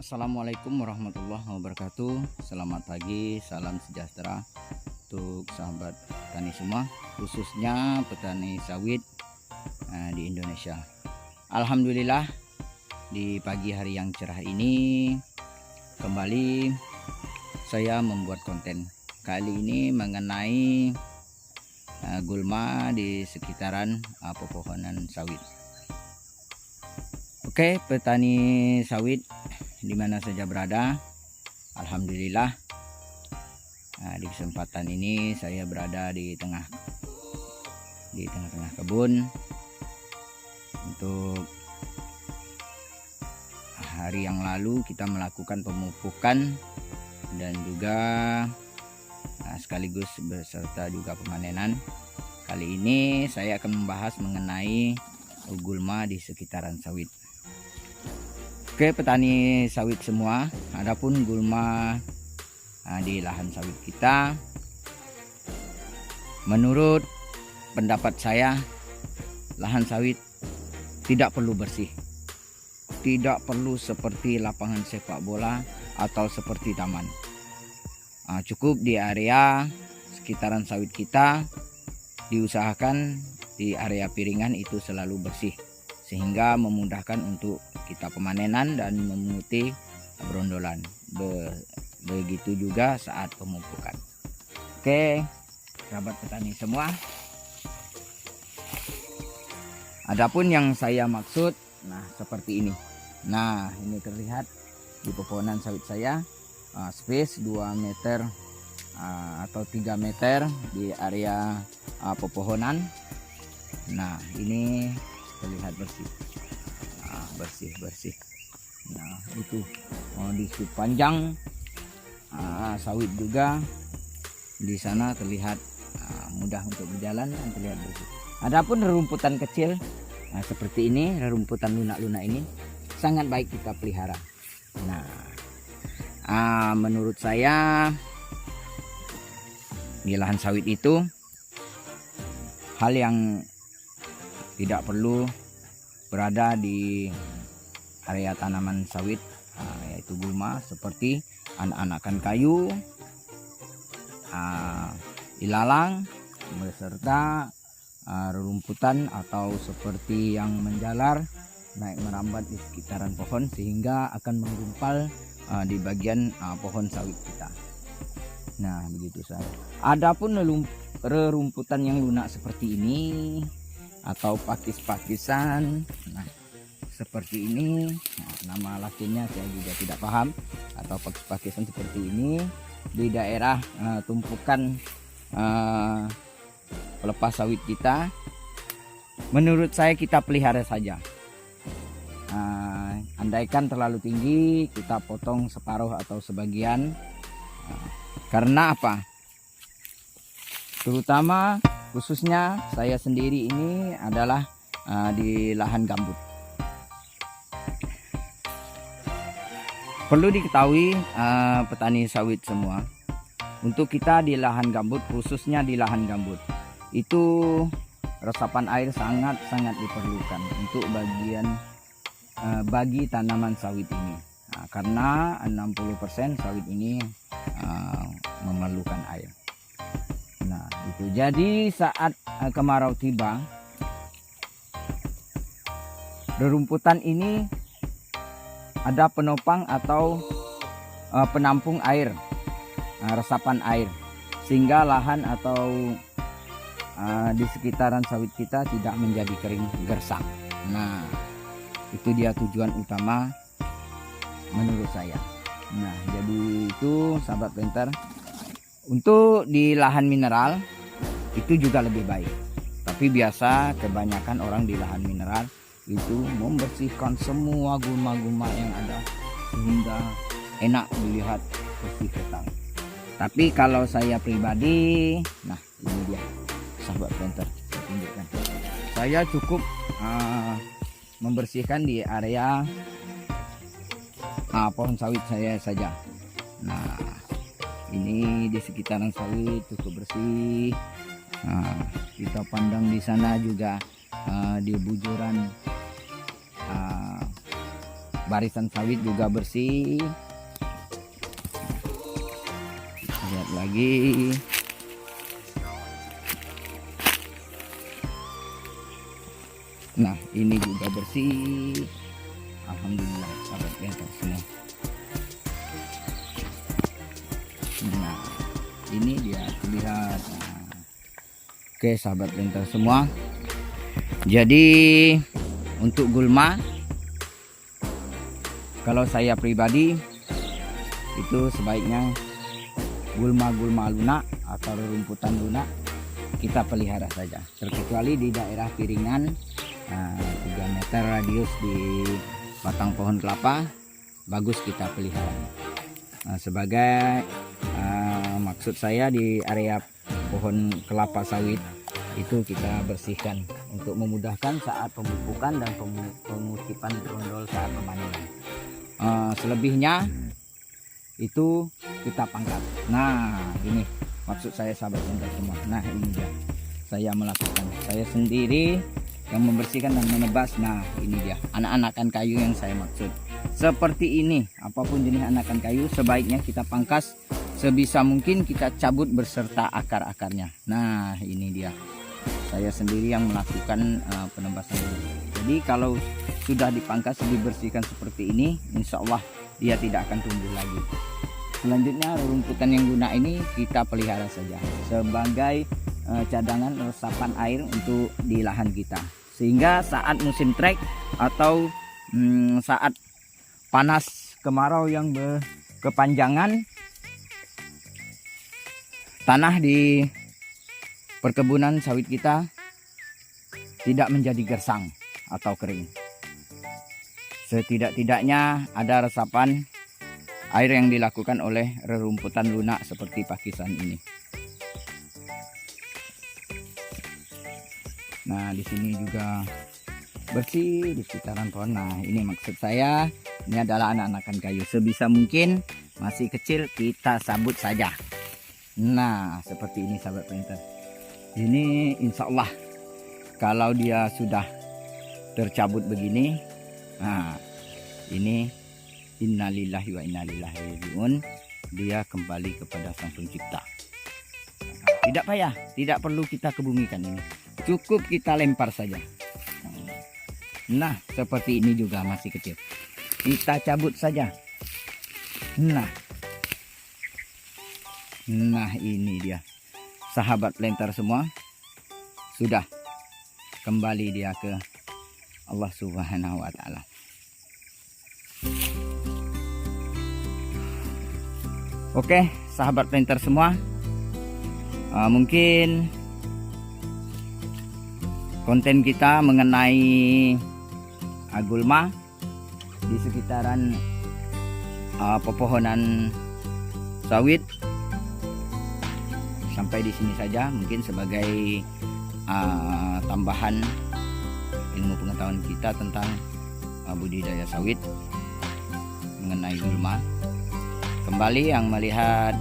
Assalamualaikum warahmatullahi wabarakatuh. Selamat pagi, salam sejahtera untuk sahabat petani semua, khususnya petani sawit di Indonesia. Alhamdulillah, di pagi hari yang cerah ini kembali saya membuat konten. Kali ini mengenai gulma di sekitaran pepohonan sawit. Oke, petani sawit di mana saja berada, alhamdulillah di kesempatan ini saya berada di tengah-tengah kebun. Untuk hari yang lalu kita melakukan pemupukan dan juga sekaligus beserta juga pemanenan. Kali ini saya akan membahas mengenai gulma di sekitaran sawit. Oke, petani sawit semua, adapun gulma di lahan sawit kita, menurut pendapat saya, lahan sawit tidak perlu bersih, tidak perlu seperti lapangan sepak bola atau seperti taman. Cukup di area sekitaran sawit kita diusahakan di area piringan itu selalu bersih, sehingga memudahkan untuk kita pemanenan dan memunguti berondolan. Begitu juga saat pemupukan. Oke, sahabat petani semua, adapun yang saya maksud, nah seperti ini. Nah, ini terlihat di pepohonan sawit saya, space 2 meter atau 3 meter di area pepohonan. Nah, ini terlihat bersih. Bersih. Nah, itu di sepanjang sawit juga di sana terlihat mudah untuk berjalan dan terlihat bersih. Adapun rerumputan kecil seperti ini, rerumputan lunak-lunak ini sangat baik kita pelihara. Nah, menurut saya di lahan sawit itu hal yang tidak perlu berada di area tanaman sawit, yaitu gulma, seperti anak-anakan kayu, ilalang, beserta rerumputan atau seperti yang menjalar naik merambat di sekitaran pohon sehingga akan menggumpal di bagian pohon sawit kita. Nah, begitu saja. Adapun rerumputan yang lunak seperti ini atau pakis-pakisan, nah seperti ini, nama latinnya saya juga tidak paham, atau pakis-pakisan seperti ini di daerah tumpukan pelepas sawit kita, menurut saya kita pelihara saja. Andaikan terlalu tinggi, kita potong separuh atau sebagian. Karena apa? Terutama khususnya saya sendiri ini adalah di lahan gambut. Perlu diketahui petani sawit semua, untuk kita di lahan gambut, khususnya di lahan gambut, itu resapan air sangat-sangat diperlukan untuk bagi tanaman sawit ini. Karena 60% sawit ini memerlukan air. Nah, itu jadi saat kemarau tiba, rerumputan ini ada penopang atau penampung air, resapan air, sehingga lahan atau di sekitaran sawit kita tidak menjadi kering gersang. Nah, itu dia tujuan utama menurut saya. Nah, jadi itu sahabat pintar, untuk di lahan mineral itu juga lebih baik. Tapi biasa kebanyakan orang di lahan mineral itu membersihkan semua gulma-gulma yang ada sehingga enak dilihat bersih total. Tapi kalau saya pribadi, nah ini dia sahabat pintar, saya tunjukkan. Saya cukup membersihkan di area pohon sawit saya saja. Nah, ini di sekitaran sawit cukup bersih. Kita pandang di sana juga di bujuran barisan sawit juga bersih. Lihat lagi. Nah, ini juga bersih. Alhamdulillah, sahabat planter semua. Nah, ini dia terlihat. Nah, oke, sahabat planter semua. Jadi untuk gulma, kalau saya pribadi itu sebaiknya gulma-gulma lunak atau rumputan lunak kita pelihara saja, terkecuali di daerah piringan 3 meter radius di batang pohon kelapa, bagus kita pelihara. Sebagai maksud saya di area pohon kelapa sawit itu kita bersihkan untuk memudahkan saat pemupukan dan pengutipan brondol saat pemanenan. Selebihnya itu kita pangkat. Nah, ini maksud saya sahabat planter semua. Nah, ini dia saya melakukan, saya sendiri yang membersihkan dan menebas. Nah, ini dia anak-anakan kayu yang saya maksud. Seperti ini, apapun jenis anakan kayu sebaiknya kita pangkas, sebisa mungkin kita cabut berserta akar-akarnya. Nah, ini dia saya sendiri yang melakukan penebasan ini. Jadi kalau sudah dipangkas, dibersihkan seperti ini, insya Allah dia tidak akan tumbuh lagi. Selanjutnya rumputan yang guna ini kita pelihara saja sebagai cadangan resapan air untuk di lahan kita, sehingga saat musim trek atau saat panas kemarau yang berkepanjangan, tanah di perkebunan sawit kita tidak menjadi gersang atau kering. Setidak-tidaknya ada resapan air yang dilakukan oleh rerumputan lunak seperti pakisan ini. Nah, di sini juga bersih di sekitaran pohon. Nah, ini maksud saya, ini adalah anak-anakan kayu. Sebisa mungkin masih kecil kita sabut saja. Nah, seperti ini sahabat planter. Ini insya Allah kalau dia sudah tercabut begini, nah ini innalillahi wa inna ilaihi raji'un, dia kembali kepada Sang Pencipta. Tidak payah, tidak perlu kita kebumikan ini, cukup kita lempar saja. Nah, seperti ini juga masih kecil, kita cabut saja. Nah ini dia sahabat planter semua, sudah kembali dia ke Allah Subhanahu wa Ta'ala. Oke, sahabat planter semua, mungkin konten kita mengenai gulma di sekitaran pepohonan sawit sampai di sini saja, mungkin sebagai tambahan ilmu pengetahuan kita tentang budidaya sawit mengenai gulma. Kembali yang melihat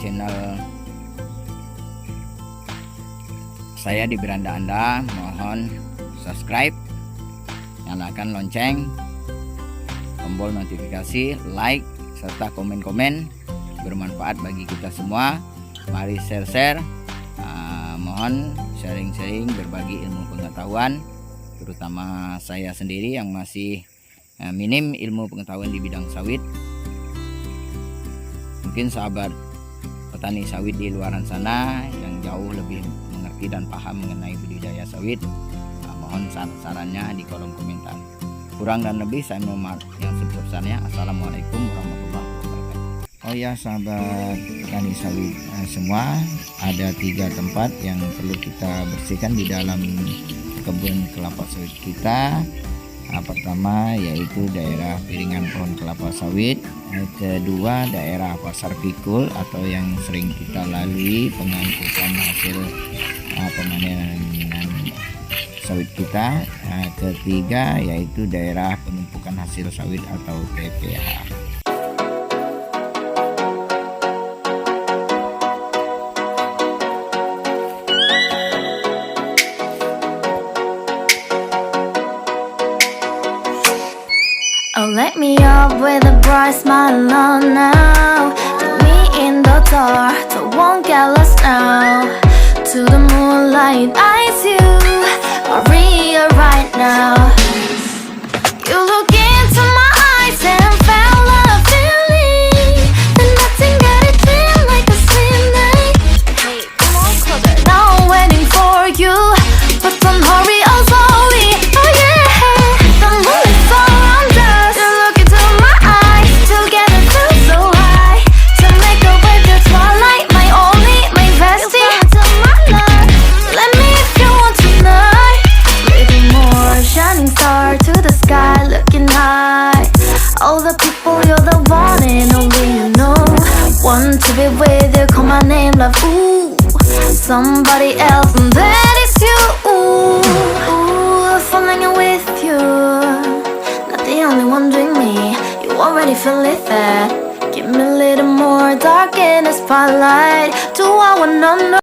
channel saya di beranda Anda, mohon subscribe, nyalakan lonceng, tombol notifikasi, like, serta komen-komen bermanfaat bagi kita semua. Mari share-share, mohon sharing-sharing, berbagi ilmu pengetahuan, terutama saya sendiri yang masih minim ilmu pengetahuan di bidang sawit. Mungkin sahabat petani sawit di luaran sana yang jauh lebih mengerti dan paham mengenai budidaya sawit, mohon saran-sarannya di kolom komentar. Kurang dan lebih saya mohon maaf yang sebesar-besarnya. Assalamualaikum warahmatullahi wabarakatuh. Oh ya sahabat petani sawit semua, ada 3 tempat yang perlu kita bersihkan di dalam kebun kelapa sawit kita. Pertama yaitu daerah piringan pohon kelapa sawit, kedua daerah pasar pikul atau yang sering kita lalui pengangkutan hasil pemanenan sawit kita, ketiga yaitu daerah penumpukan hasil sawit atau TPH. Oh, let me up with a bright smile on now. Meet me in the dark, so won't get lost now. To the moonlight, eyes you, Maria right now. You look into my eyes and felt a feeling that nothing got it feel like a slim night. Hey, come on, closer. Now I'm waiting for you, but don't hurry, oh slowly. Oh yeah, the moon is around us. You look into my eyes, together feel so high. To make a way through twilight, my only, my bestie. You fall into my love. Let me if you want tonight. Little more shining star to the sky, looking high. All the people, you're the one and only you know. Want to be with you, call my name, love. Ooh, somebody else, and that is you. Ooh, falling in with you. Not the only one doing me. You already feel it there. Give me a little more dark in the spotlight. Do I wanna know?